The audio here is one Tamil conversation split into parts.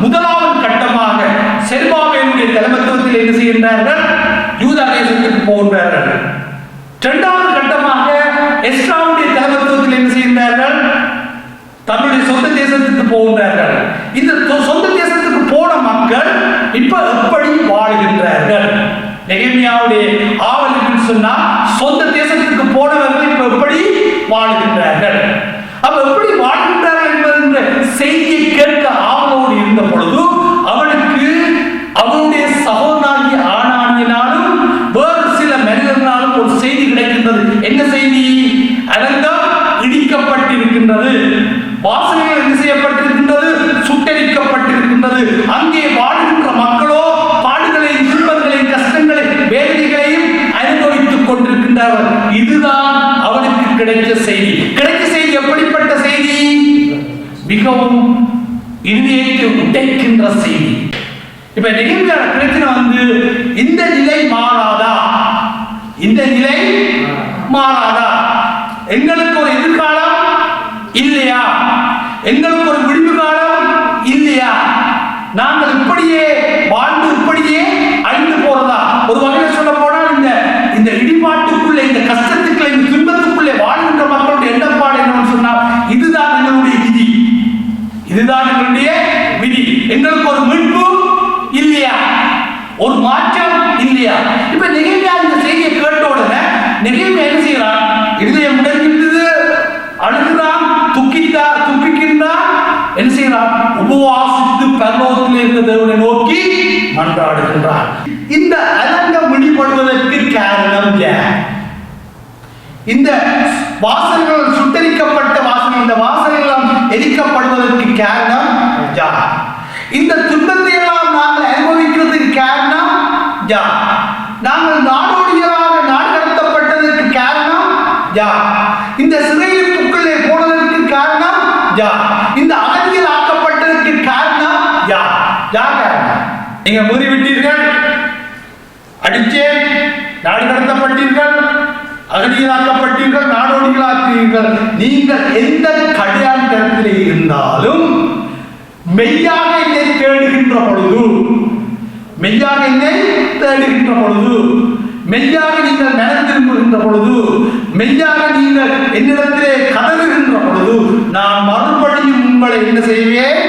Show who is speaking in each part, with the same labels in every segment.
Speaker 1: முதலாவது கட்டமாக செல்வாவினுடைய தலைமைத்துவத்தில் என்ன செய்கின்றார்கள்? யூதா தேசத்துக்கு போகின்றார்கள். இரண்டாவது கட்டமாக எஸ்ராவுடைய தலைமைத்துவத்தில் என்ன செய்கின்றார்கள்? தன்னுடைய சொந்த தேசத்துக்கு போகின்றார்கள். இந்த சொந்த தேசத்துக்கு போன மக்கள் இப்ப எப்படி வாழ்கின்றார்கள்? நெகேமியாவுடைய ஆவல் என்று சொன்னா சொந்த தேசத்துக்கு போனவர்கள் இப்ப எப்படி வாழ்கின்றார்கள், அப்ப எப்படி வாழ்கின்றார்கள் என்பது செய்தியை கேட்க ஆவலோடு இருந்த பொழுது அவனுக்கு அவனுடைய சகோதரனாகிய ஆனானியினாலும் வேறு சில மனிதர்களாலும் ஒரு செய்தி கிடைக்கின்றது. என்ன செய்தி? அரங்கம் இடிக்கப்பட்டிருக்கின்றது, வாசனைகள் என்ன செய்யப்பட்டிருக்கின்றது? சுட்டரிக்கப்பட்டிருக்கின்றது. அங்கே வாழ்கின்ற மக்களோ பாடுகளையும் துன்பங்களையும் கஷ்டங்களையும் வேதனைகளையும் அனுபவித்துக் கொண்டிருக்கின்றார்கள். இதுதான் அவனுக்கு கிடைத்த செய்தி. கிடைத்த செய்தி எப்படிப்பட்ட செய்தி? மிகவும் இதயத்தை உடைக்கின்ற செய்தி. இப்ப நெகேமியா பிரச்சனை இந்த நிலை மாறாதா? இந்த நிலை மாறாதா? எங்களுக்கு ஒரு எதிர்காலம் இல்லையா? எங்களுக்கு ஒரு விடிவு காலம் இல்லையா? நாங்கள் இப்படியே வாழ்ந்து இப்படியே அழிந்து போறதா? ஒரு வகையில் சொல்ல போனால் இந்த இடிபாட்டுக்குள்ளே, இந்த கஷ்டத்துக்குள்ளே, இந்த துன்பத்துக்குள்ளே வாழ்கின்ற மக்களுடைய எண்ணப்பாடு என்னன்னு சொன்னால் இதுதான் எங்களுடைய விதி, இதுதான் எங்களுடைய விதி. எங்களுக்கு ஒரு மீட்பு இல்லையா? ஒரு மாற்றம் இல்லையா? இப்ப நெகேமியா இந்த செய்தியை கேட்ட உடனே நெகேமியா என்ன செய்யறான்? இதயம் உடைக்கின்றது, அழுகிறான், துக்கிக்கின்றான். என்ன செய்யறான்? உபவாசித்து பரலோகத்தில் இருந்த தேவனை நோக்கி மன்றாடுகின்றான். இந்த அலங்கம் வெளிப்படுவதற்கு காரணம் ஏன்? இந்த வாசல்கள் சுட்டரிக்கப்பட்ட வாசல், இந்த வாசல்கள் எரிக்கப்படுவதற்கு காரணம் யார்? இந்த துன்பத்தை எல்லாம் நாங்கள் அனுபவிக்கிறதுக்கு காரணம் யார்? நாங்கள் நாடோடிகளாக நாடு கடத்தப்பட்டதற்கு காரணம் யார்? இந்த சிறையிருப்புக்குள்ளே போனதற்கு காரணம் யார்? இந்த அகதியில் ஆக்கப்பட்டதற்கு காரணம் யார்? யார் காரணம்? நீங்க மூறிவிட்டீர்கள், அடிச்சேன், நாடு கடத்தப்பட்டீர்கள், அகதிகளாக்கப்பட்டீர்கள், நாடோடிகளாக்கிறீர்கள். நீங்கள் எந்த கடையாளத்திலே இருந்தாலும் மெய்யாக என்னை தேடுகின்ற பொழுது, மெய்யாக என்னை தேடுகின்ற பொழுது, மெய்யாக நீங்கள் மனம் திரும்புகின்ற பொழுது, மெய்யாக நீங்கள் என்னிடத்திலே கதறுகின்ற பொழுது நான் மறுபடியும் உங்களை என்ன செய்வேன்?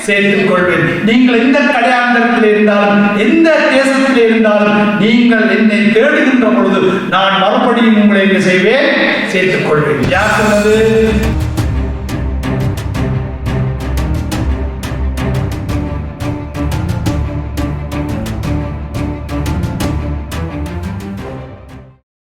Speaker 1: சேர்த்துக் கொள்வேன். நீங்கள் எந்த கடையாண்டத்தில் இருந்தாலும், எந்த தேசத்தில் இருந்தாலும் நீங்கள் என்னை தேடுகின்ற பொழுது நான் மறுபடியும் உங்களை என்ன செய்வேன்? சேர்த்துக் கொள்வேன். யார் சொன்னது?